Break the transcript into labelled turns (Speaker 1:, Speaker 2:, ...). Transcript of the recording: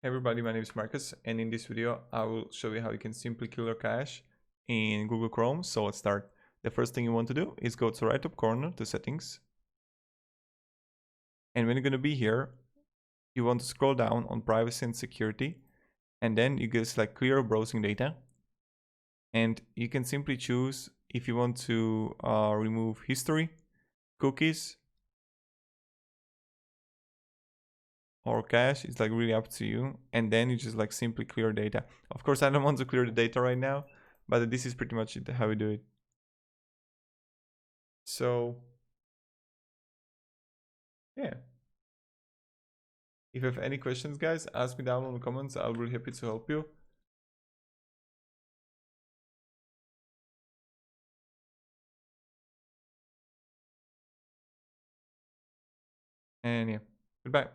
Speaker 1: Hey everybody, my name is Marcus, and in this video I will show you how you can simply clear cache in Google Chrome. So let's start. The first thing you want to do is go to right top corner to settings, and when you're going to be here, you want to scroll down on privacy and security, and then you can select clear browsing data, and you can simply choose if you want to remove history, cookies, or cache. It's like really up to you, and then you just like simply clear data. Of course I don't want to clear the data right now, but this is pretty much how we do it. So yeah, if you have any questions, guys, ask me down in the comments. I'll be really happy to help you. And yeah, goodbye.